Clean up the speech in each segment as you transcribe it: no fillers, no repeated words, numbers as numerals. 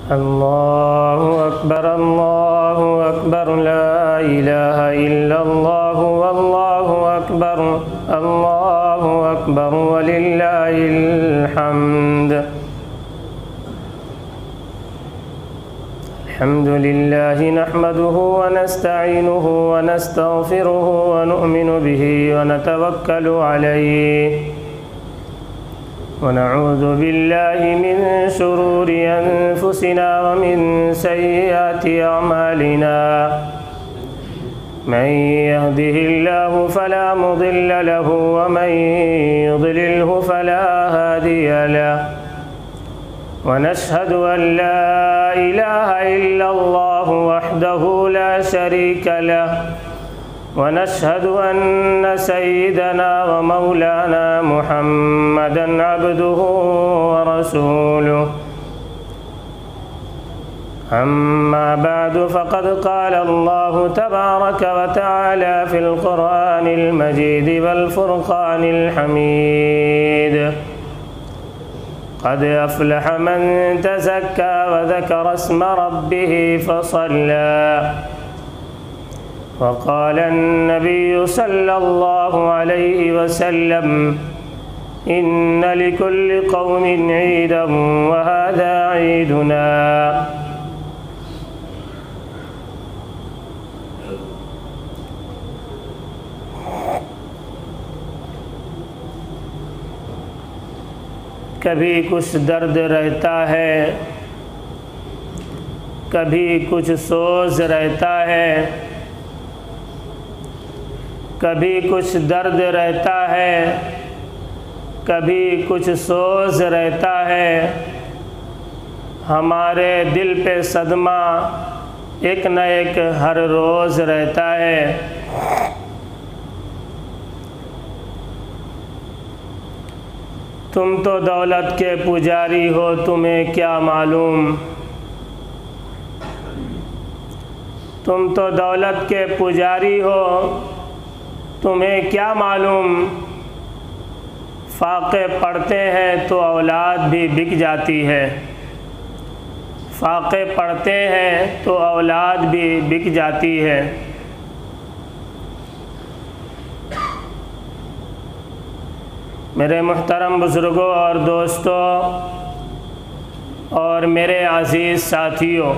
अल्लाहु अकबर ला इलाहा इल्लल्लाह वल्लाहु अकबर वलिल्लाहिल हम्द। अल्हम्दुलिल्लाहि नहमदुहु व नस्तईनुहु व नस्तगफिरुहु व नु'मिनु बिही व नतवक्कलु अलैहि व नऊज़ु बिल्लाहि मिन शुरूरि अनफुसिना व मिन सय्यिआति अअमालिना। मन यहदिहिल्लाहु फला मुदिल्ल लहु व मन युद्लिल्हु फला हादिय लहु। व नशहदु अन ला इलाहा इल्लल्लाहु वहदहु ला शरीक लहु व नशहदु अन्न सय्यिदना व मौलाना मुहम्मदन अब्दुहु व रसूलुहु। अम्मा बअदु फ़क़द क़ाल अल्लाहु तबारक व तआला फ़िल क़ुरआनिल मजीद वल फ़ुरक़ानिल हमीद। क़द अफ़लह मन तज़क्का व ज़करा अस्म रब्बिही फ़सल्ला। वक़ाल अन्नबिय्यु सल्लल्लाहु अलैहि वसल्लम इन्न लिकुल्लि क़ौमिन ईदन व हाज़ा ईदुना। कभी कुछ दर्द रहता है, कभी कुछ सोज रहता है, कभी कुछ दर्द रहता है, कभी कुछ सोज रहता है। हमारे दिल पे सदमा एक न एक हर रोज़ रहता है। तुम तो दौलत के पुजारी हो, तुम्हें क्या मालूम। तुम तो दौलत के पुजारी हो, तुम्हें क्या मालूम। फाक़े पढ़ते हैं तो औलाद भी बिक जाती है। फाक़े पढ़ते हैं तो औलाद भी बिक जाती है। मेरे मुहतरम बुज़ुर्गों और दोस्तों और मेरे अज़ीज़ साथियों,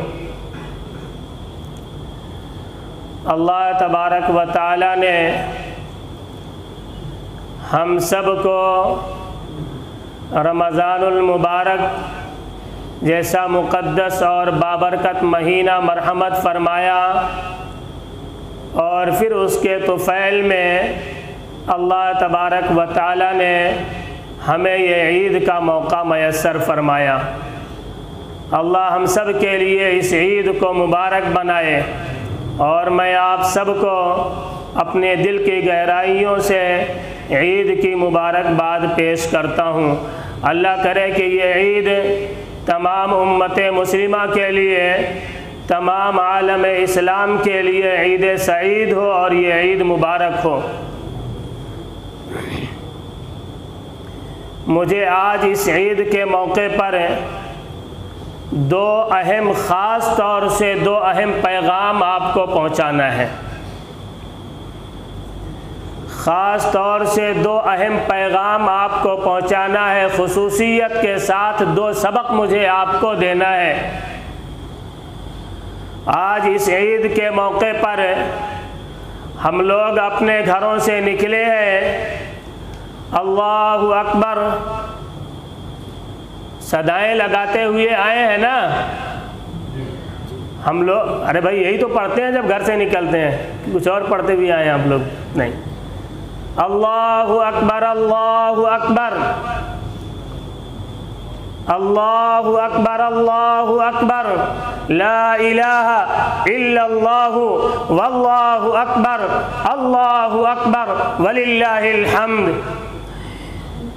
अल्लाह तबारक व तआला ने हम सब को रमज़ानुल मुबारक जैसा मुक़द्दस और बाबरकत महीना मरहमत फ़रमाया और फिर उसके तुफ़ैल में अल्लाह तबारक व तआला ने हमें ये ईद का मौका मयस्सर फ़रमाया। अल्लाह हम सब के लिए इस ईद को मुबारक बनाए और मैं आप सब को अपने दिल की गहराइयों से ईद की मुबारकबाद पेश करता हूँ। अल्लाह करे कि ये ईद तमाम उम्मत मुस्लिमा के लिए, तमाम आलम इस्लाम के लिए ईद सईद हो और ये ईद मुबारक हो। मुझे आज इस ईद के मौके पर दो अहम ख़ास तौर से दो अहम पैगाम आपको पहुंचाना है। ख़ास तौर से दो अहम पैगाम आपको पहुंचाना है। खुसूसियत के साथ दो सबक मुझे आपको देना है। आज इस ईद के मौके पर हम लोग अपने घरों से निकले हैं, अल्लाहु अकबर सदाएं लगाते हुए आए हैं ना हम लोग। अरे भाई यही तो पढ़ते हैं जब घर से निकलते हैं, कुछ और पढ़ते भी आए हैं आप लोग? नहीं। अल्लाहु अकबर, अल्लाहु अकबर, अल्लाहु अकबर, अल्लाहु अकबर, ला इलाहा इल्लल्लाहु वल्लाहु अकबर, अल्लाहु अकबर वलिल्लाहिल हम्द।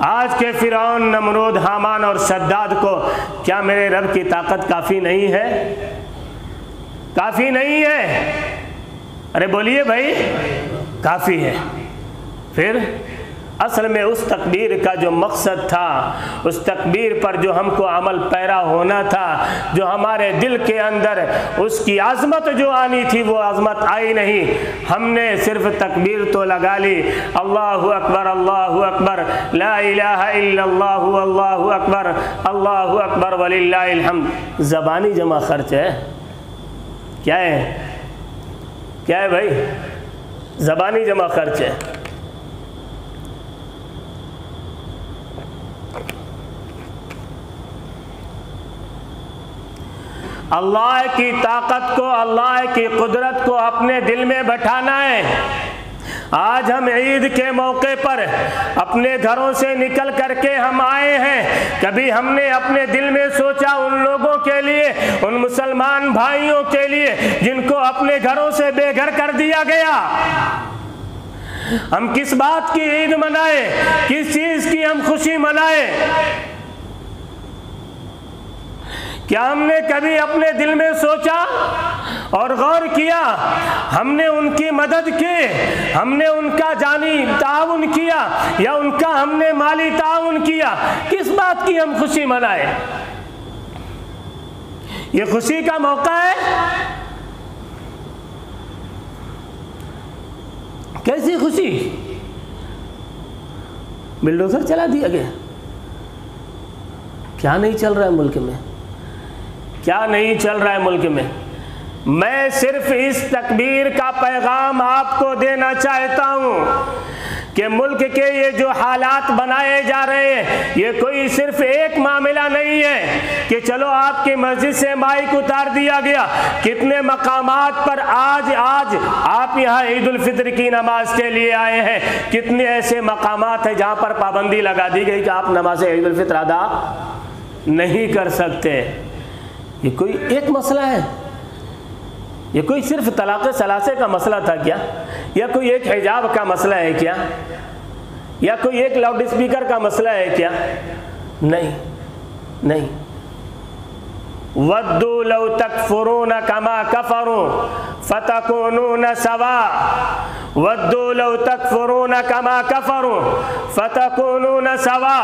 आज के फिरौन, नमरूद, हामान और शद्दाद को क्या मेरे रब की ताकत काफ़ी नहीं है? काफ़ी नहीं है? अरे बोलिए भाई, काफ़ी है। फिर असल में उस तकबीर का जो मकसद था, उस तकबीर पर जो हमको अमल पैरा होना था, जो हमारे दिल के अंदर उसकी आज़मत जो आनी थी, वो आज़मत आई नहीं। हमने सिर्फ तकबीर तो लगा ली, अल्लाहु अकबर, ला इलाहा इल्लल्लाहु, अल्लाहु अकबर वलिल्लाहिल हम्द। ज़बानी जमा खर्च है। क्या है? क्या है भाई? ज़बानी जमा खर्च है। अल्लाह की ताकत को, अल्लाह की कुदरत को अपने दिल में बैठाना है। आज हम ईद के मौके पर अपने घरों से निकल करके हम आए हैं। कभी हमने अपने दिल में सोचा उन लोगों के लिए, उन मुसलमान भाइयों के लिए जिनको अपने घरों से बेघर कर दिया गया? हम किस बात की ईद मनाए? किस चीज़ की हम खुशी मनाए? क्या हमने कभी अपने दिल में सोचा और गौर किया? हमने उनकी मदद की, हमने उनका जानी ताउन किया या उनका हमने माली ताउन किया? किस बात की हम खुशी मनाए? ये खुशी का मौका है। कैसी खुशी? बिल्डोजर चला दिया गया। क्या नहीं चल रहा है मुल्क में? क्या नहीं चल रहा है मुल्क में? मैं सिर्फ इस तकबीर का पैगाम आपको देना चाहता हूँ कि मुल्क के ये जो हालात बनाए जा रहे हैं, ये कोई सिर्फ एक मामला नहीं है कि चलो आपकी मस्जिद से माइक उतार दिया गया। कितने मकामात पर आज आप यहाँ ईद उल फित्र की नमाज के लिए आए हैं। कितने ऐसे मकामात हैं जहाँ पर पाबंदी लगा दी गई कि आप नमाज ईद उल फित्र अदा नहीं कर सकते। ये कोई एक मसला है? ये कोई सिर्फ तलाक़ सलासे का मसला था क्या? या कोई एक हिजाब का मसला है क्या? या कोई एक लाउड स्पीकर का मसला है क्या? नहीं, नहीं। वद्दू लौ तकफुरून कमा कफरू फतकूनून सवा, वद्दू लौ तकफुरून कमा कफरू फतकूनून सवा।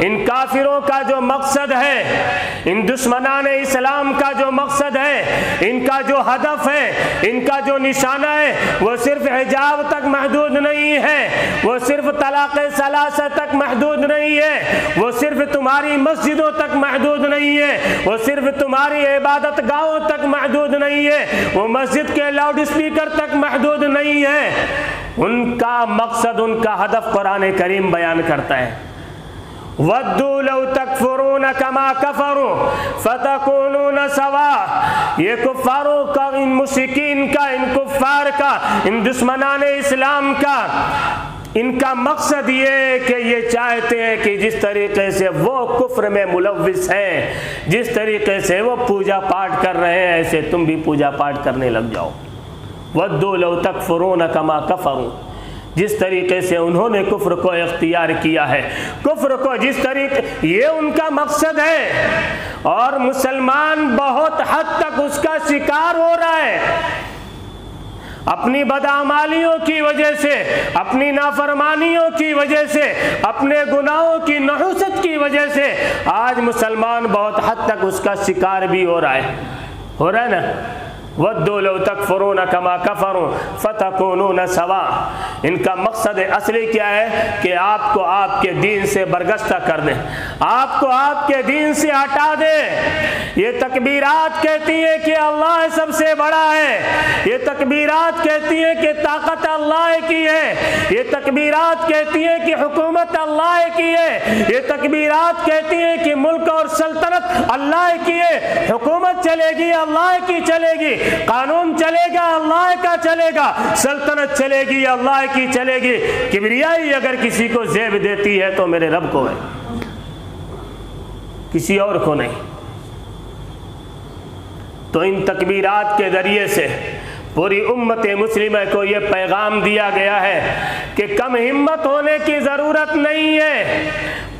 इन काफिरों का जो मकसद है, इन दुश्मनाने इस्लाम का जो मकसद है, इनका जो हदफ है, इनका जो निशाना है, वो सिर्फ हिजाब तक महदूद नहीं है, वो सिर्फ तलाक़ सलासा तक महदूद नहीं है, वो सिर्फ तुम्हारी मस्जिदों तक महदूद नहीं है, वो सिर्फ तुम्हारी इबादत गाहों तक महदूद नहीं है, वो मस्जिद के लाउड स्पीकर तक महदूद नहीं है। उनका मकसद, उनका हदफ कुरान करीम बयान करता है। वद्दू लौ तकफुरून कमा कफरू फतकूनून सवा। ये कुफ्फारों का, इन मुश्रिकीन का, इन कुफ्फार का, इन दुश्मनाने इस्लाम का, इनका मकसद ये कि ये चाहते हैं कि जिस तरीके से वो कुफ्र में मुलव्विस हैं, जिस तरीके से वो पूजा पाठ कर रहे हैं, ऐसे तुम भी पूजा पाठ करने लग जाओ। वद्दू लौ तकफुरून कमा कफरू। जिस तरीके से उन्होंने कुफ्र को इख्तियार किया है, कुफ्र को जिस तरीके, ये उनका मकसद है और मुसलमान बहुत हद तक उसका शिकार हो रहा है। अपनी बदअमालियों की वजह से, अपनी नाफरमानियों की वजह से, अपने गुनाहों की नहुसत की वजह से आज मुसलमान बहुत हद तक उसका शिकार भी हो रहा है ना। वद्दू लौ तकफुरून कमा कफरू फतकूनून सवा। इनका मकसद असली क्या है कि आपको आपके दीन से बरगश्ता कर दें, आपको आपके दीन से हटा दे। ये तकबीरात कहती है कि अल्लाह सबसे बड़ा है, ये तकबीरात कहती है कि ताकत अल्लाह की है, ये तकबीरात कहती है कि हुकूमत अल्लाह की है, ये तकबीरात कहती है कि मुल्क और सल्तनत अल्लाह की है, हुकूमत चलेगी अल्लाह की चलेगी, कानून चलेगा अल्लाह का चलेगा, सल्तनत चलेगी अल्लाह की चलेगी। किबरियाई अगर किसी को ज़ेब देती है तो मेरे रब को है, किसी और को नहीं। तो इन तकबीरात के ज़रिए से पूरी उम्मत मुस्लिमा को ये पैगाम दिया गया है कि कम हिम्मत होने की ज़रूरत नहीं है,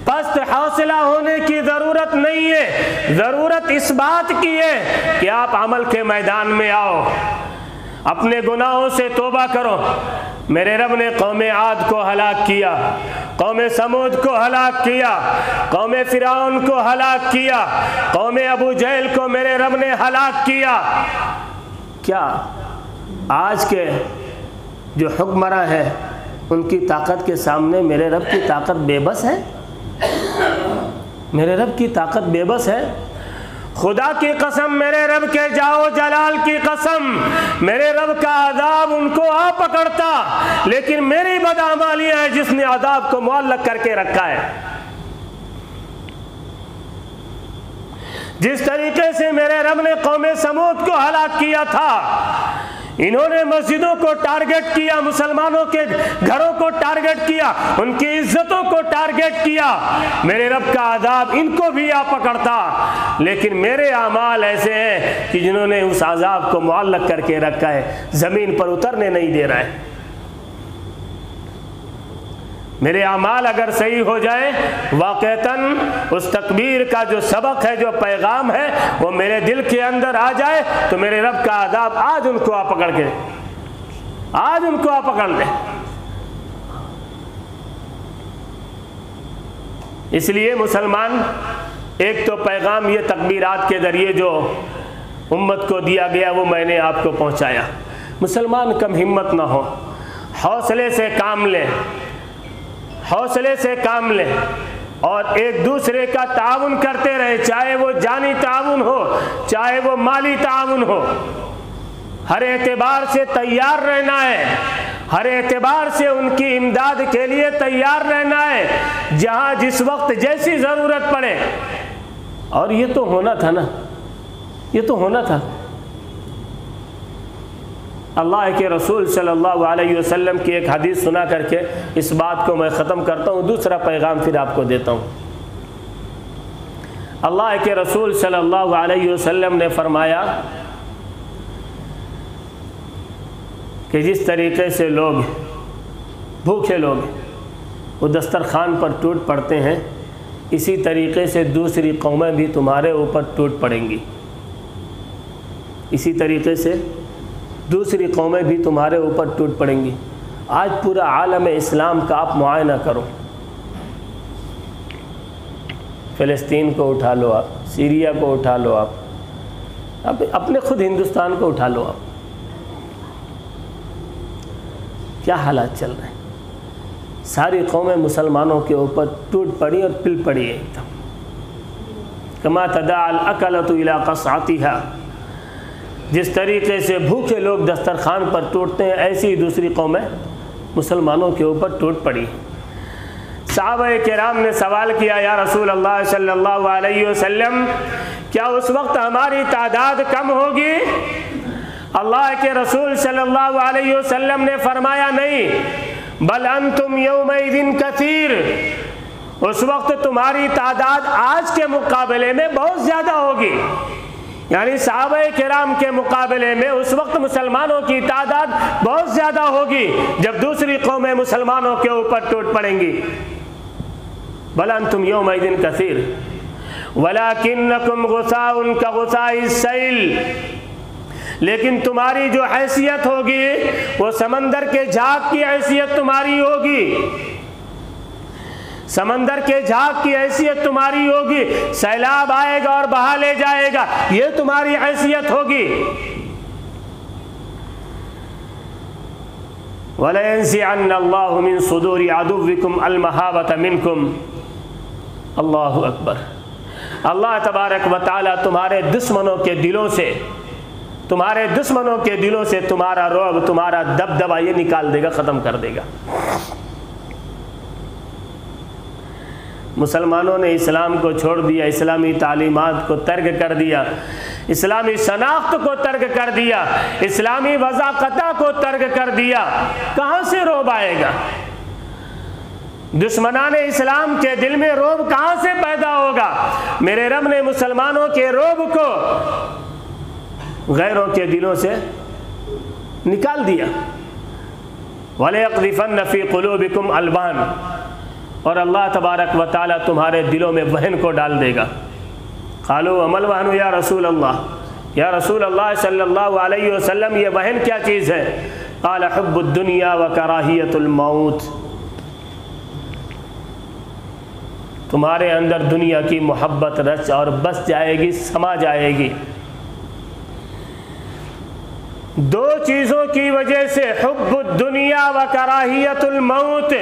पस्त हौसला होने की ज़रूरत नहीं है। ज़रूरत इस बात की है कि आप अमल के मैदान में आओ, अपने गुनाहों से तौबा करो। मेरे रब ने कौम आद को हलाक किया, कौम समूद को हलाक किया, कौम फिरौन को हलाक किया, कौम अबू जहल को मेरे रब ने हलाक किया। क्या आज के जो हुक्मरां हैं उनकी ताकत के सामने मेरे रब की ताकत बेबस है? मेरे रब की ताकत बेबस है। खुदा की कसम, मेरे रब के जाओ जलाल की कसम, मेरे रब का अदाब उनको आ पकड़ता, लेकिन मेरी बदअमालियां है जिसने अदाब को मुअल्लक करके रखा है। जिस तरीके से मेरे रब ने कौम समूद को हलाक किया था, इन्होंने मस्जिदों को टारगेट किया, मुसलमानों के घरों को टारगेट किया, उनकी इज्जतों को टारगेट किया। मेरे रब का अजाब इनको भी आ पकड़ता, लेकिन मेरे आमाल ऐसे हैं कि जिन्होंने उस अजाब को मुअल्लक करके रखा है, ज़मीन पर उतरने नहीं दे रहा है। मेरे आमाल अगर सही हो जाए, वाक़तन उस तकबीर का जो सबक है, जो पैगाम है, वो मेरे दिल के अंदर आ जाए, तो मेरे रब का अज़ाब आज उनको आ पकड़ के, आज उनको आ पकड़ ले। इसलिए मुसलमान, एक तो पैगाम ये तकबीरात के ज़रिए जो उम्मत को दिया गया वो मैंने आपको पहुँचाया। मुसलमान कम हिम्मत ना हो, हौसले से काम लें, हौसले से काम लें और एक दूसरे का ताउन करते रहे, चाहे वो जानी ताउन हो, चाहे वो माली ताउन हो। हर एतबार से तैयार रहना है, हर एतबार से उनकी इमदाद के लिए तैयार रहना है, जहाँ जिस वक्त जैसी ज़रूरत पड़े। और ये तो होना था ना, ये तो होना था। अल्लाह के रसूल सल्लल्लाहु अलैहि वसल्लम की एक हदीस सुना करके इस बात को मैं ख़त्म करता हूँ, दूसरा पैगाम फिर आपको देता हूँ। अल्लाह के रसूल सल्लल्लाहु अलैहि वसल्लम ने फरमाया कि जिस तरीके से लोग, भूखे लोग, वो दस्तरखान पर टूट पड़ते हैं, इसी तरीके से दूसरी कौमें भी तुम्हारे ऊपर टूट पड़ेंगी। इसी तरीके से दूसरी कौमें भी तुम्हारे ऊपर टूट पड़ेंगी। आज पूरा आलम इस्लाम का आप मुआयना करो, फ़लस्तीन को उठा लो आप, सीरिया को उठा लो आप, अपने खुद हिंदुस्तान को उठा लो आप, क्या हालात चल रहे हैं। सारी कौमें मुसलमानों के ऊपर टूट पड़ी और पिल पड़ी है एकदम। कमा तदाअल अकलतु इला क़स्अतिहा, जिस तरीके से भूखे लोग दस्तरखान पर टूटते हैं, ऐसी ही दूसरी कौमें मुसलमानों के ऊपर टूट पड़ी। सहाबा किराम ने सवाल किया, या रसूल अल्लाह सल्लल्लाहु अलैहि वसल्लम, क्या उस वक्त हमारी तादाद कम होगी? अल्लाह के रसूल सल्लल्लाहु अलैहि वसल्लम ने फरमाया, नहीं, बल अंतुम यौमइदिन कसीर, उस वक्त तुम्हारी तादाद आज के मुकाबले में बहुत ज़्यादा होगी। यानी सहाबाए किराम के मुकाबले में उस वक्त मुसलमानों की तादाद बहुत ज़्यादा होगी जब दूसरी कौमें मुसलमानों के ऊपर टूट पड़ेंगी। बल अंतुम यौमइदिन कसीर वलाकिन्नकुम गुसाउन का गुसाइस सैल, लेकिन तुम्हारी जो हैसियत होगी वो समंदर के झाग की हैसियत तुम्हारी होगी, समंदर के झाग की हैसियत तुम्हारी होगी। सैलाब आएगा और बहा ले जाएगा, ये तुम्हारी हैसियत होगी। वलयंज़िअन्नल्लाहु मिन सुदूरि अदुव्विकुम अल-महाबत मिनकुम। अल्लाहु अकबर। अल्लाह तबारक व तआला तुम्हारे दुश्मनों के दिलों से, तुम्हारे दुश्मनों के दिलों से तुम्हारा रौब, तुम्हारा दबदबा ये निकाल देगा, ख़त्म कर देगा। मुसलमानों ने इस्लाम को छोड़ दिया, इस्लामी तालीमात को तर्क कर दिया, इस्लामी शनाख्त को तर्क कर दिया, इस्लामी वज़ाक़ता को तर्क कर दिया। कहाँ से रौब आएगा? दुश्मनाने इस्लाम के दिल में रौब कहाँ से पैदा होगा? मेरे रब ने मुसलमानों के रौब को गैरों के दिलों से निकाल दिया। वलयक़ज़िफ़न्न फ़ी क़ुलूबिकुम अलवान, और अल्लाह तबारक व तआला तुम्हारे दिलों में वहन को डाल देगा। क़ालू अमल वहन या रसूल अल्लाह, या रसूल अल्लाह सल्लल्लाहु अलैहि वसल्लम ये वहन क्या चीज़ है? क़ाल हुब्बुद दुनिया व कराहियतुल मौत, तुम्हारे अंदर दुनिया की मोहब्बत रच और बस जाएगी, समा जाएगी। दो चीज़ों की वजह से हुब्बुद दुनिया व कराहियतुल मौत।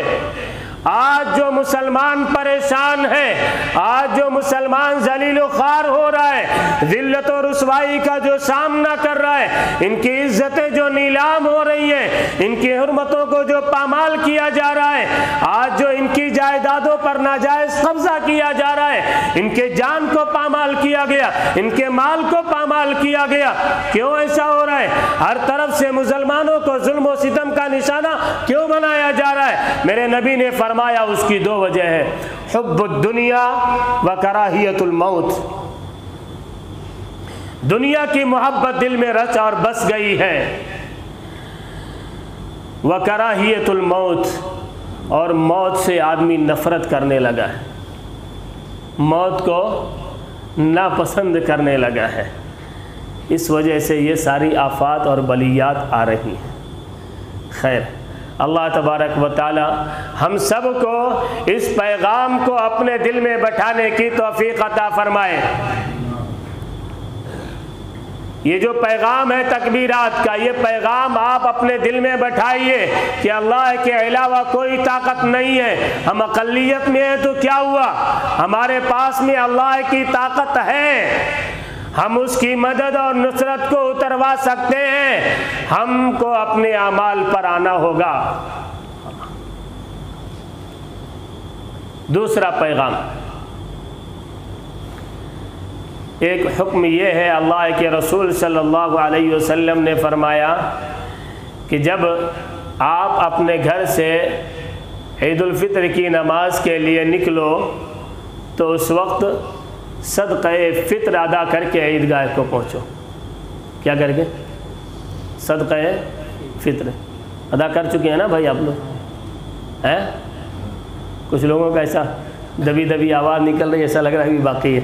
आज जो मुसलमान परेशान है, आज जो मुसलमान जलील ख़ार हो रहा है, ज़िल्लत और रुसवाई का जो सामना कर रहा है, इनकी इज्जतें जो नीलाम हो रही हैं, इनकी हुर्मतों को जो पामाल किया जा रहा है, आज जो इनकी जायदादों पर नाजायज़ कब्जा किया जा रहा है, इनके जान को पामाल किया गया, इनके माल को पामाल किया गया। क्यों ऐसा हो रहा है? हर तरफ से मुसलमानों को जुल्म और सितम का निशाना क्यों बनाया जा रहा है? मेरे नबी ने फरमाया उसकी दो वजह है, हुब्बुद दुनिया व कराहियतुल मौत। दुनिया की मोहब्बत दिल में रच और बस गई है, व कराहियतुल मौत, और मौत से आदमी नफरत करने लगा है, मौत को नापसंद करने लगा है। इस वजह से ये सारी आफात और बलियात आ रही हैं। खैर, अल्लाह तबारक व तआला हम सब को इस पैगाम को अपने दिल में बैठाने की तौफीक अता फरमाए। ये जो पैगाम है तकबीरात का, ये पैगाम आप अपने दिल में बैठाइए कि अल्लाह के अलावा कोई ताकत नहीं है। हम अक़लियत में हैं तो क्या हुआ, हमारे पास में अल्लाह की ताकत है, हम उसकी मदद और नुसरत को उतरवा सकते हैं। हमको अपने अमाल पर आना होगा। दूसरा पैगाम, एक हुक्म ये है, अल्लाह के रसूल सल्लल्लाहु अलैहि वसल्लम ने फरमाया कि जब आप अपने घर से ईद उल फित्र की नमाज के लिए निकलो तो उस वक्त सदक़े फ़ित्र अदा करके ईदगाह को पहुँचो। क्या करके? सदक़े फ़ित्र अदा कर चुके हैं ना भाई आप लोग? हैं? कुछ लोगों का ऐसा दबी दबी आवाज़ निकल रही है, ऐसा लग रहा है कि बाकी है।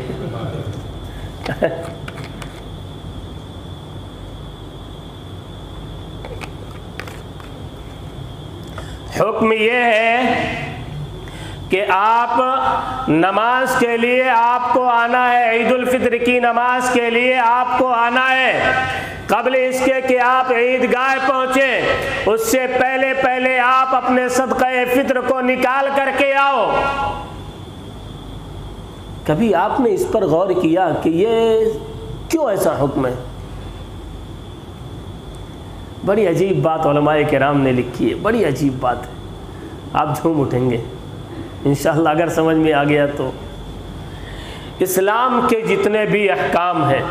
हुक्म ये है कि आप नमाज के लिए आपको आना है, ईद उल फित्र की नमाज के लिए आपको आना है। कबल इसके कि आप ईदगाह पहुँचे, उससे पहले पहले आप अपने सदक़े फित्र को निकाल करके आओ। कभी आपने इस पर गौर किया कि ये क्यों ऐसा हुक्म है? बड़ी अजीब बात उलमाए किराम ने लिखी है, बड़ी अजीब बात है। आप झूम उठेंगे इंशाअल्लाह अगर समझ में आ गया तो। इस्लाम के जितने भी अहकाम हैं,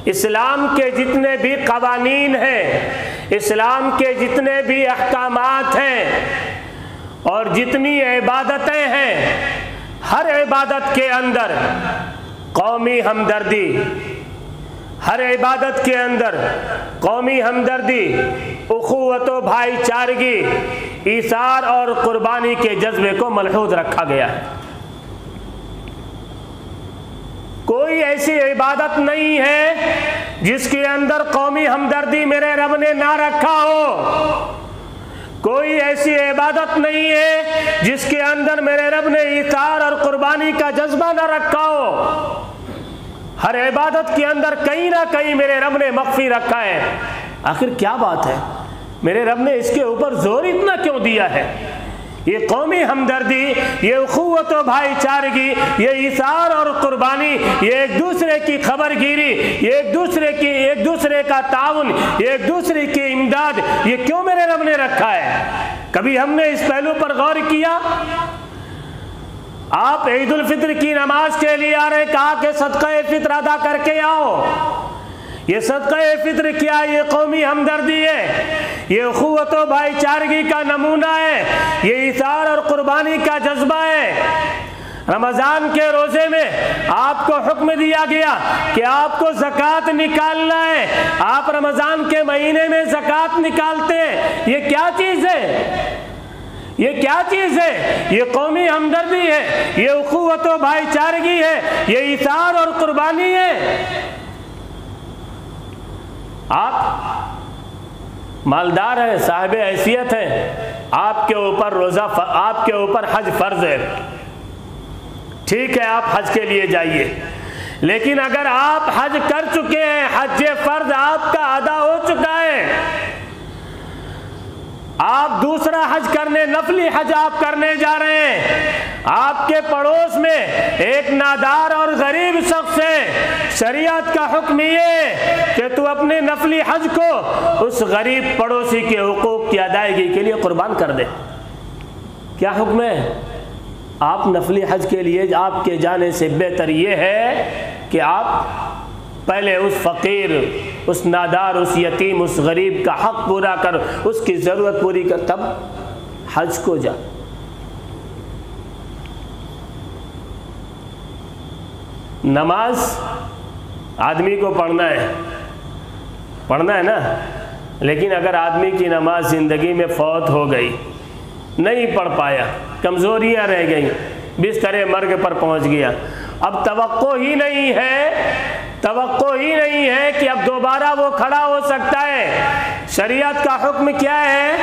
इस्लाम के जितने भी कवानीन हैं, इस्लाम के जितने भी अहकामात हैं और जितनी इबादतें हैं, हर इबादत के अंदर कौमी हमदर्दी, हर इबादत के अंदर कौमी हमदर्दी, उखुवत व भाईचारगी, ईसार और कुर्बानी के जज्बे को मलहूज़ रखा गया है। कोई ऐसी इबादत नहीं है जिसके अंदर कौमी हमदर्दी मेरे रब ने ना रखा हो। कोई ऐसी इबादत नहीं है जिसके अंदर मेरे रब ने ईसार और कुर्बानी का जज्बा ना रखा हो। हर इबादत के अंदर कहीं ना कहीं मेरे रब ने मख्फी रखा है। आखिर क्या बात है, मेरे रब ने इसके ऊपर जोर इतना क्यों दिया है? ये कौमी हमदर्दी, ये उखुवत व भाईचारगी, ये ईसार और कुर्बानी, ये एक दूसरे की खबरगिरी, ये एक दूसरे का ताउन, ये एक दूसरे की इमदाद, ये क्यों मेरे रब ने रखा है? कभी हमने इस पहलू पर गौर किया? आप ईद उल फित्र की नमाज के लिए आ रहे, कहा कि सदक़े फित्र अदा करके आओ। ये सदक़े फित्र क्या? ये कौमी हमदर्दी है, ये उखुवत व भाईचारगी का नमूना है, ये ईसार और कुर्बानी का जज्बा है। रमज़ान के रोज़े में आपको हुक्म दिया गया कि आपको ज़कात निकालना है। आप रमज़ान के महीने में ज़कात निकालते हैं। ये क्या चीज़ है? ये क्या चीज़ है? ये कौमी हमदर्दी है, ये उखुवत व भाईचारगी है, ये इसार और कुर्बानी है। आप मालदार हैं, साहिब हैसियत हैं, आपके ऊपर रोज़ा, आपके ऊपर हज फ़र्ज़ है। ठीक है, आप हज के लिए जाइए, लेकिन अगर आप हज कर चुके हैं, हज फ़र्ज़ आपका अदा हो चुका है, आप दूसरा हज करने, नफली हज आप करने जा रहे हैं, आपके पड़ोस में एक नादार और गरीब शख्स है, शरीयत का हुक्म ये कि तू अपने नफली हज को उस गरीब पड़ोसी के हुकूक की अदायगी के लिए कुर्बान कर दे। क्या हुक्म है? आप नफली हज के लिए आपके जाने से बेहतर ये है कि आप पहले उस फ़कीर, उस नादार, उस यतीम, उस गरीब का हक़ पूरा कर, उसकी ज़रूरत पूरी कर, तब हज को जा। नमाज आदमी को पढ़ना है ना, लेकिन अगर आदमी की नमाज ज़िंदगी में फ़ौत हो गई, नहीं पढ़ पाया, कमज़ोरियाँ रह गई, बिस्तरे मर्ग पर पहुँच गया, अब तवक्को ही नहीं है कि अब दोबारा वो खड़ा हो सकता है। शरीयत का हुक्म क्या है?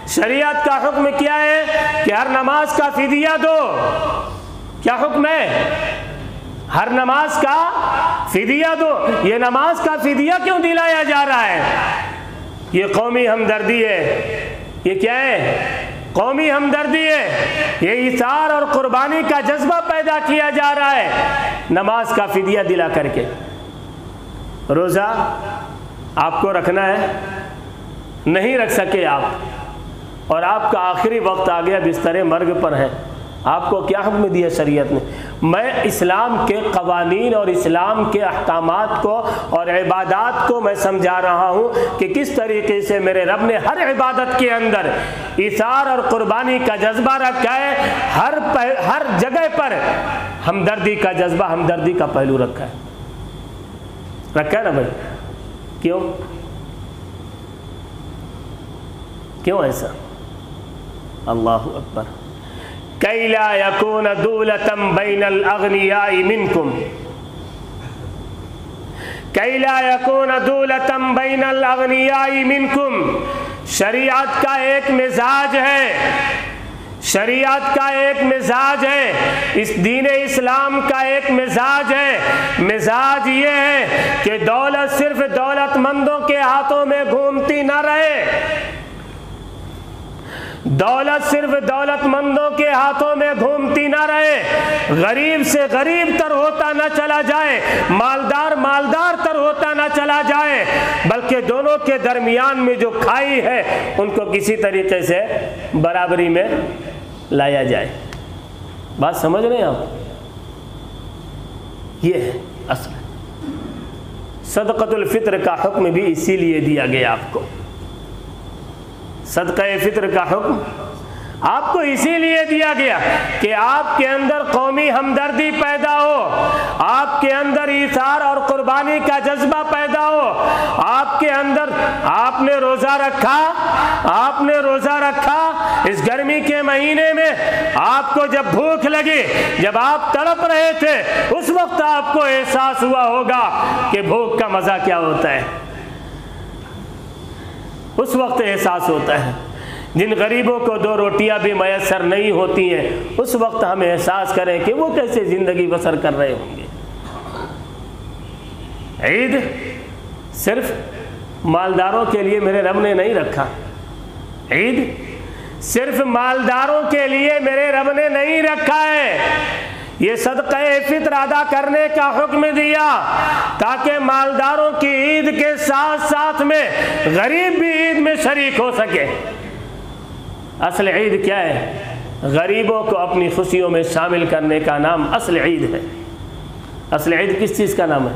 शरीयत का हुक्म क्या है कि हर नमाज का फिदिया दो। क्या हुक्म है? हर नमाज का फिदिया दो। ये नमाज का फिदिया क्यों दिलाया जा रहा है? ये कौमी हमदर्दी है। ये क्या है? कौमी हमदर्दी है। ये इसार और कुर्बानी का जज्बा पैदा किया जा रहा है नमाज का फिदिया दिला करके। रोज़ा आपको रखना है, नहीं रख सके आप, और आपका आखिरी वक्त आ गया, बिस्तरे मर्ग पर है, आपको क्या हुक्म दिया शरीयत ने? मैं इस्लाम के कवानीन और इस्लाम के अहकामात को और इबादत को मैं समझा रहा हूँ कि किस तरीके से मेरे रब ने हर इबादत के अंदर इसार और कुर्बानी का जज्बा रखा है। हर जगह पर हमदर्दी का जज्बा, हमदर्दी का पहलू रखा है ना भाई? क्यों ऐसा? अल्लाहु अकबर। कैला यकून दूलतम बैनल अगनियाई मिनकुम, कैला यकून दूलतम बैनल अगनियाई मिनकुम। शरीयत का एक मिजाज है, शरीयत का एक मिजाज है, इस दीन इस्लाम का एक मिजाज है। मिजाज ये है कि दौलत सिर्फ दौलतमंदों के हाथों में घूमती न रहे, दौलत सिर्फ दौलतमंदों के हाथों में घूमती ना रहे, गरीब से गरीब तर होता ना चला जाए, मालदार मालदार तर होता ना चला जाए, बल्कि दोनों के दरमियान में जो खाई है उनको किसी तरीके से बराबरी में लाया जाए। बात समझ रहे हैं आप? ये है असल। सदक़तुल फ़ित्र का हुक्म भी इसीलिए दिया गया आपको। सदक़े फ़ित्र का हुक्म आपको इसीलिए दिया गया कि आपके अंदर कौमी हमदर्दी पैदा हो, आपके अंदर इसार और कुर्बानी का जज्बा पैदा हो, आपके अंदर। आपने रोज़ा रखा इस गर्मी के महीने में, आपको जब भूख लगी, जब आप तड़प रहे थे, उस वक्त आपको एहसास हुआ होगा कि भूख का मज़ा क्या होता है। उस वक्त एहसास होता है। जिन गरीबों को 2 रोटियां भी मैसर नहीं होती हैं, उस वक्त हम एहसास करें कि वो कैसे ज़िंदगी बसर कर रहे होंगे। ईद सिर्फ मालदारों के लिए मेरे रब ने नहीं रखा, ईद सिर्फ मालदारों के लिए मेरे रब ने नहीं रखा है। ये सदक़े फ़ित्र अदा करने का हुक्म दिया ताकि मालदारों की ईद के साथ साथ में गरीब भी ईद में शरीक हो सके। असल ईद क्या है? गरीबों को अपनी खुशियों में शामिल करने का नाम असल ईद है। असल ईद किस चीज़ का नाम है?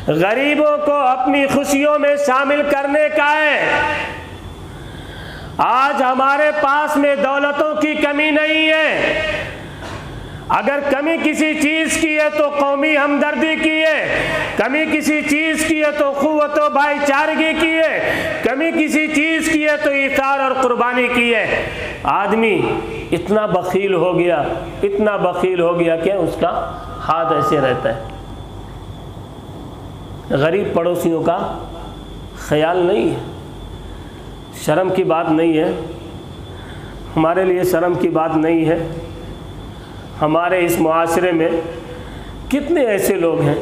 गरीबों को अपनी खुशियों में शामिल करने का है। आज हमारे पास में दौलतों की कमी नहीं है, अगर कमी किसी चीज़ की है तो कौमी हमदर्दी की है, कमी किसी चीज़ की है तो क़ुव्वत व भाईचारगी की है, कमी किसी चीज़ की है तो इसार और कुर्बानी की है। आदमी इतना बखील हो गया, इतना बखील हो गया कि उसका हाथ ऐसे रहता है। गरीब पड़ोसियों का ख्याल नहीं है। शर्म की बात नहीं है, हमारे लिए शर्म की बात नहीं है। हमारे इस मुआशरे में कितने ऐसे लोग हैं,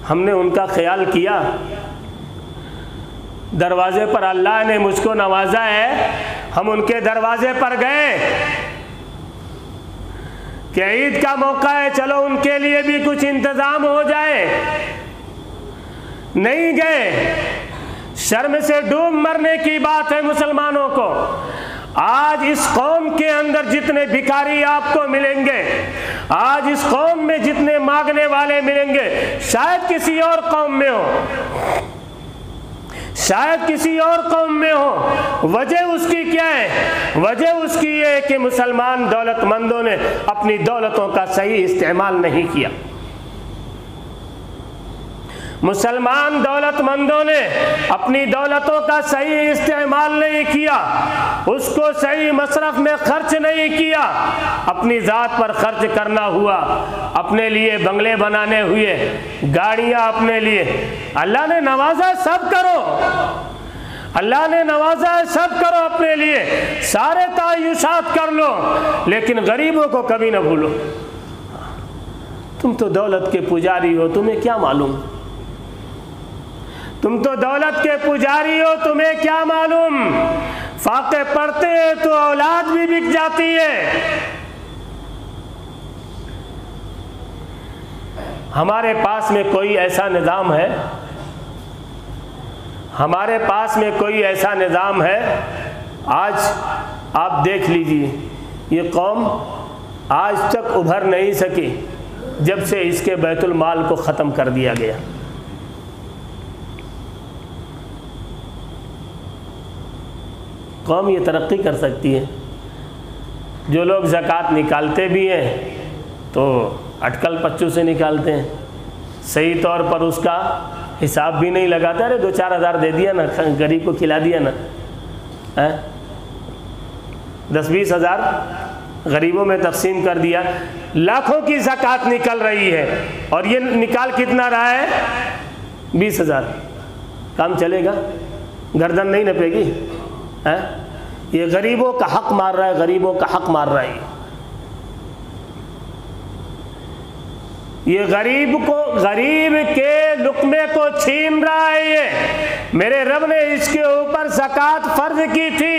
हमने उनका ख्याल किया। दरवाज़े पर अल्लाह ने मुझको नवाजा है, हम उनके दरवाज़े पर गए कि ईद का मौका है, चलो उनके लिए भी कुछ इंतज़ाम हो जाए। नहीं गए। शर्म से डूब मरने की बात है मुसलमानों को। आज इस कौम के अंदर जितने भिखारी आपको मिलेंगे, आज इस कौम में जितने मांगने वाले मिलेंगे, शायद किसी और कौम में हो, शायद किसी और कौम में हो। वजह उसकी क्या है? वजह उसकी ये है कि मुसलमान दौलतमंदों ने अपनी दौलतों का सही इस्तेमाल नहीं किया। मुसलमान दौलतमंदों ने अपनी दौलतों का सही इस्तेमाल नहीं किया, उसको सही मसरफ में खर्च नहीं किया। अपनी ज़ात पर खर्च करना हुआ, अपने लिए बंगले बनाने हुए, गाड़ियाँ अपने लिए। अल्लाह ने नवाजा, सब करो, अल्लाह ने नवाजा है, सब करो अपने लिए, सारे तायुशात कर लो, लेकिन गरीबों को कभी ना भूलो। तुम तो दौलत के पुजारी हो, तुम्हें क्या मालूम? तुम तो दौलत के पुजारी हो, तुम्हें क्या मालूम? फाके पढ़ते हैं तो औलाद भी बिक जाती है। हमारे पास में कोई ऐसा निज़ाम है, हमारे पास में कोई ऐसा निज़ाम है। आज आप देख लीजिए, ये कौम आज तक उभर नहीं सकी जब से इसके बैतुल माल को ख़त्म कर दिया गया। कौम ये तरक्की कर सकती है। जो लोग ज़कात निकालते भी हैं तो अटकल पच्चू से निकालते हैं, सही तौर पर उसका हिसाब भी नहीं लगाते। अरे 2-4 हज़ार दे दिया ना, गरीब को खिला दिया ना, 10-20 हज़ार गरीबों में तकसीम कर दिया। लाखों की ज़कात निकल रही है और ये निकाल कितना रहा है? 20 हज़ार। काम चलेगा? गर्दन नहीं नपेगी? ये गरीबों का हक मार रहा है, गरीबों का हक मार रहा है। ये गरीब के लुक़मे को छीन रहा है। ये मेरे रब ने इसके ऊपर ज़कात फ़र्ज की थी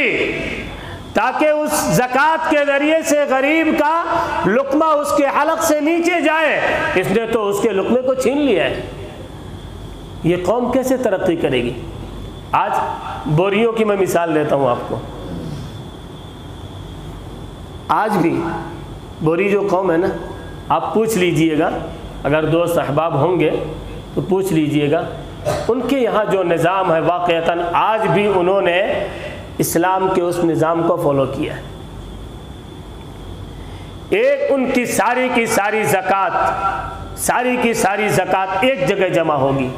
ताकि उस ज़कात के ज़रिए से गरीब का लुक़मा उसके हलक से नीचे जाए। इसने तो उसके लुक़मे को छीन लिया है। ये कौम कैसे तरक्की करेगी? आज बोरियों की मैं मिसाल देता हूँ आपको। आज भी बोरी जो कौम है ना, आप पूछ लीजिएगा, अगर दोस्त अहबाब होंगे तो पूछ लीजिएगा, उनके यहाँ जो निज़ाम है वाक़अतन आज भी उन्होंने इस्लाम के उस निज़ाम को फॉलो किया है। एक उनकी सारी की सारी ज़कात एक जगह जमा होगी।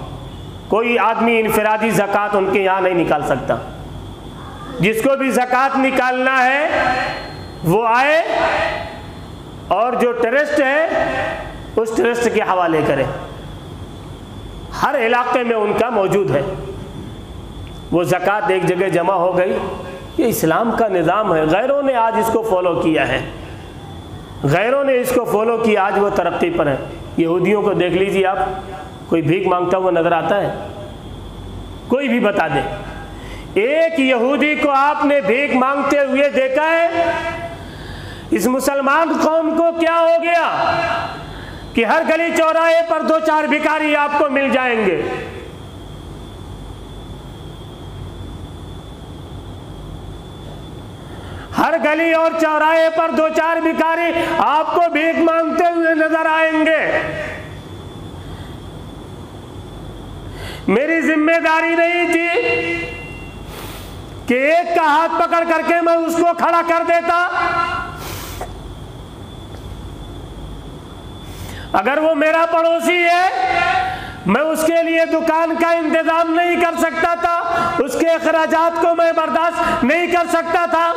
कोई आदमी इनफरादी ज़कात उनके यहाँ नहीं निकाल सकता। जिसको भी ज़कात निकालना है वो आए और जो ट्रस्ट है उस ट्रस्ट के हवाले करें। हर इलाके में उनका मौजूद है। वो ज़कात एक जगह जमा हो गई। ये इस्लाम का निज़ाम है। गैरों ने आज इसको फॉलो किया है, गैरों ने इसको फॉलो किया, आज वो तरक्की पर है। यहूदियों को देख लीजिए आप, कोई भीख मांगता हुआ नजर आता है? कोई भी बता दे, एक यहूदी को आपने भीख मांगते हुए देखा है? इस मुसलमान कौम को क्या हो गया कि हर गली चौराहे पर 2-4 भिखारी आपको मिल जाएंगे। हर गली और चौराहे पर 2-4 भिखारी आपको भीख मांगते हुए नजर आएंगे। मेरी जिम्मेदारी नहीं थी कि एक का हाथ पकड़ करके मैं उसको खड़ा कर देता। अगर वो मेरा पड़ोसी है, मैं उसके लिए दुकान का इंतजाम नहीं कर सकता था, उसके अखराजात को मैं बर्दाश्त नहीं कर सकता था।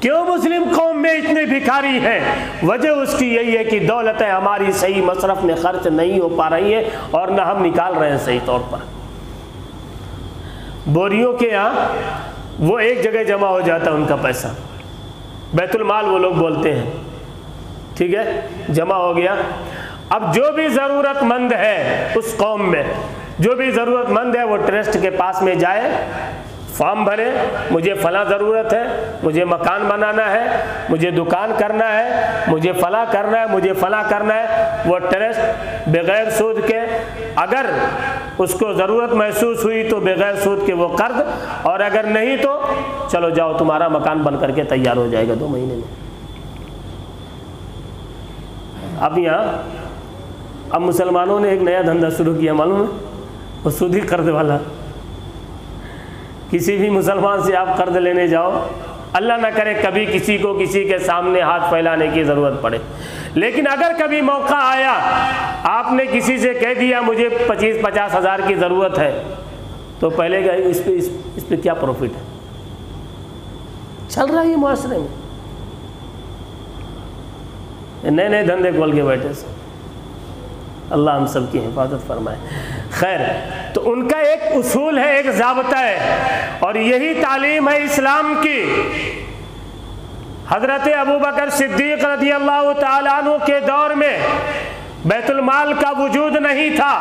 क्यों मुस्लिम कौम में इतने भिखारी हैं? वजह उसकी यही है कि दौलतें हमारी सही मसरफ में खर्च नहीं हो पा रही है और न हम निकाल रहे हैं सही तौर पर। बोरियों के यहाँ वो एक जगह जमा हो जाता है उनका पैसा, बैतुल माल वो लोग बोलते हैं, ठीक है, जमा हो गया। अब जो भी ज़रूरतमंद है उस कौम में, जो भी ज़रूरतमंद है वो ट्रस्ट के पास में जाए, फॉर्म भरे, मुझे फ़ला ज़रूरत है, मुझे मकान बनाना है, मुझे दुकान करना है, मुझे फ़ला करना है, मुझे फ़ला करना है। वो ट्रस्ट बग़ैर सूद के, अगर उसको ज़रूरत महसूस हुई तो बग़ैर सूद के वो कर्ज, और अगर नहीं तो चलो जाओ तुम्हारा मकान बन करके तैयार हो जाएगा 2 महीने में। अब मुसलमानों ने एक नया धंधा शुरू किया, मालूम है? वो सूदी कर्ज वाला। किसी भी मुसलमान से आप कर्ज लेने जाओ, अल्लाह ना करे कभी किसी को किसी के सामने हाथ फैलाने की ज़रूरत पड़े, लेकिन अगर कभी मौका आया, आपने किसी से कह दिया मुझे 25-50 हज़ार की ज़रूरत है, तो पहले इस पे क्या प्रॉफिट है? चल रहा है ये मुआशरे में, नए नए धंधे खोल के बैठे से। अल्लाह हम सब की हिफाजत फरमाए। खैर, तो उनका एक उसूल है, एक ज़ाब्ता है, और यही तालीम है इस्लाम की। हज़रत अबू बकर सिद्दीक़ रज़ियल्लाहु ताला अन्हु के दौर में बैतुल माल का वजूद नहीं था,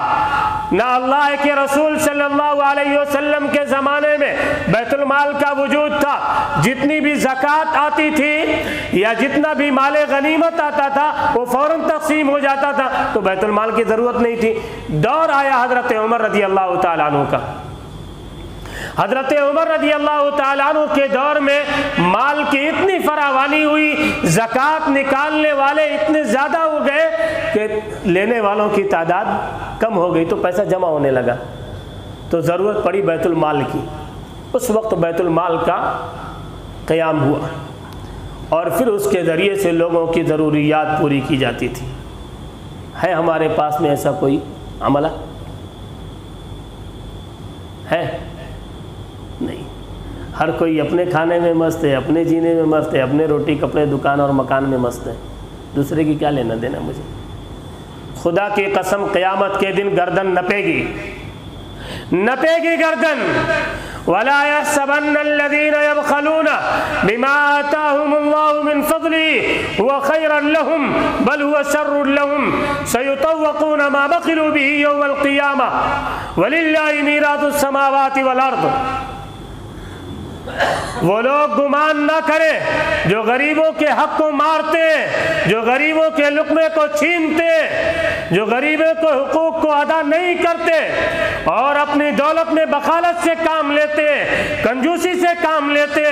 ना अल्लाह के रसूल सल्लल्लाहु अलैहि वसल्लम के ज़माने में बैतुल माल का वजूद था। जितनी भी ज़कात आती थी या जितना भी माले गनीमत आता था वो फ़ौरन तक़सीम हो जाता था, तो बैतुल माल की ज़रूरत नहीं थी। दौर आया हज़रत उमर रज़ियल्लाहु ताला अन्हु का। हज़रत उमर रज़ियल्लाहु ताला अन्हु के दौर में माल की इतनी फरावानी हुई, ज़कात निकालने वाले इतने ज़्यादा हो गए कि लेने वालों की तादाद कम हो गई, तो पैसा जमा होने लगा, तो ज़रूरत पड़ी बैतुल माल की। उस वक्त बैतुल माल का क़याम हुआ और फिर उसके ज़रिए से लोगों की ज़रूरियात पूरी की जाती थी। है हमारे पास में ऐसा कोई अमला है? नहीं। हर कोई अपने खाने में मस्त है, अपने जीने में मस्त है, अपने रोटी कपड़े दुकान और मकान में मस्त है, दूसरे की क्या लेना देना मुझे। खुदा की कसम, क़यामत के दिन गर्दन नपेगी, नपेगी गर्दन। वला यहसबन्नल्लज़ीना यबख़लूना बिमा आताहुमुल्लाहु मिन फ़ज़लिही हुवा ख़ैरन लहुम बल हुवा शर्रुन लहुम सयुतव्वक़ूना मा बख़िलू बिही यौमल क़ियामह वलिल्लाहि मीरासुस समावाति वल अर्ज़। वो लोग गुमान ना करें जो गरीबों के हक को मारते, जो गरीबों के लुक़मे को छीनते, जो गरीबों के हुकूक को अदा नहीं करते और अपनी दौलत में बखालत से काम लेते, कंजूसी से काम लेते।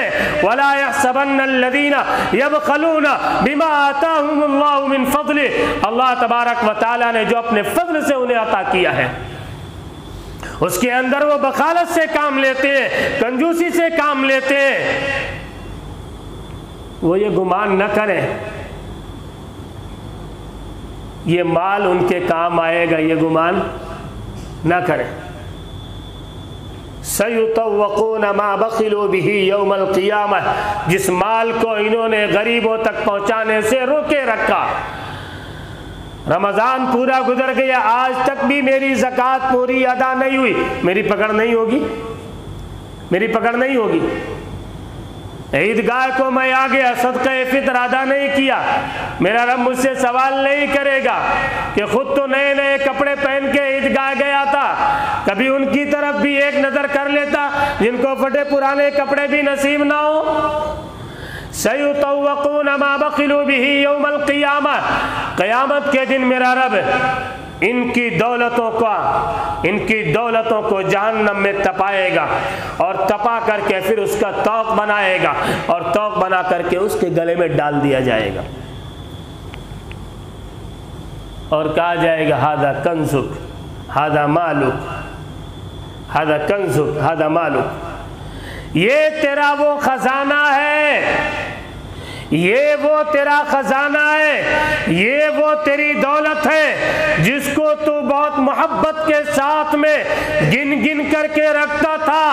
वला यहसबन्नल्लज़ीना यबख़लूना बिमा आताहुमुल्लाहु मिन फ़ज़लिही, अल्लाह तबारक व तआला ने जो अपने फजल से उन्हें अता किया है उसके अंदर वो बखालत से काम लेते, कंजूसी से काम लेते। वो ये गुमान न करें ये माल उनके काम आएगा, ये गुमान न करें। सयुतव्वक़ूना मा बख़िलू बिही यौमल क़ियामह, जिस माल को इन्होंने गरीबों तक पहुँचाने से रोके रखा। रमज़ान पूरा गुजर गया, आज तक भी मेरी ज़कात पूरी अदा नहीं हुई, मेरी पकड़ नहीं होगी, मेरी पकड़ नहीं होगी। ईदगाह को मैं आ गया, सदक़े फ़ित्र अदा नहीं किया, मेरा रब मुझसे सवाल नहीं करेगा कि खुद तो नए नए कपड़े पहन के ईदगाह गया था, कभी उनकी तरफ भी एक नज़र कर लेता जिनको फटे पुराने कपड़े भी नसीब ना हो। सयुतव्वक़ूना मा बख़िलू बिही यौमल क़ियामह, क़यामत के दिन मेरा रब इनकी दौलतों को जहन्नम में तपाएगा और तपा करके फिर उसका तौक बनाएगा और तौक बना करके उसके गले में डाल दिया जाएगा और कहा जाएगा हादा कंज़ुक हादा मालुक, हादा कंज़ुक हादा मालुक, ये तेरा वो खजाना है, ये वो तेरा खजाना है, ये वो तेरी दौलत है जिसको तू बहुत मोहब्बत के साथ में गिन गिन करके रखता था,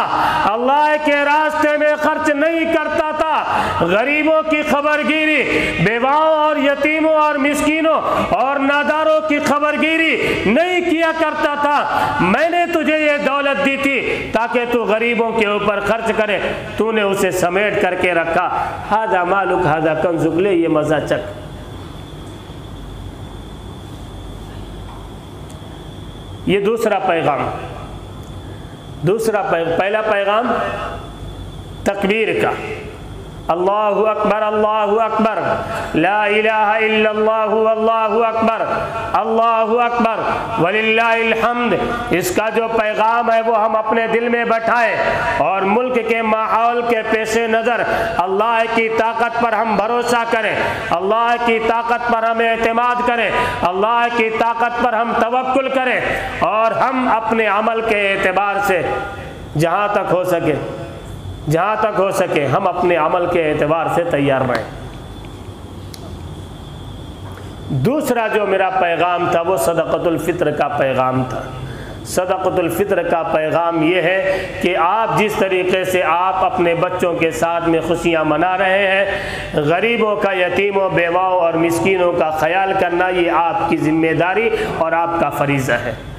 अल्लाह के रास्ते में खर्च नहीं करता था, गरीबों की खबरगिरी, बेवाओं और यतीमों और मिस्कीनों और नादारों की खबरगिरी नहीं किया करता था। मैंने तुझे ये दौलत दी थी ताकि तू गरीबों के ऊपर खर्च करे, तूने उसे समेट करके रखा। हाजा मालुक हाजा कंजुक, ले ये मजा चक। ये दूसरा पैगाम, पहला पैगाम तकबीर का, अल्लाहु अकबर अल्लाहु अकबर, ला इलाहा इल्लल्लाहु अल्लाहु अकबर अल्लाहु अकबर वलिल्लाहिल हम्द। इसका जो पैगाम है वो हम अपने दिल में बैठाएं और मुल्क के माहौल के पेशे नज़र अल्लाह की ताकत पर हम भरोसा करें, अल्लाह की ताकत पर हम एतमाद करें, अल्लाह की ताकत पर हम तवक्कुल करें और हम अपने अमल के एतबार से जहाँ तक हो सके हम अपने अमल के एतबार से तैयार रहें। दूसरा जो मेरा पैगाम था वो सदक़तुल फ़ित्र का पैगाम था। सदक़तुल फ़ित्र का पैगाम ये है कि आप जिस तरीक़े से आप अपने बच्चों के साथ में खुशियाँ मना रहे हैं, गरीबों का, यतीमों, बेवाओं और मिस्कीनों का ख्याल करना ये आपकी ज़िम्मेदारी और आपका फ़रीज़ा है।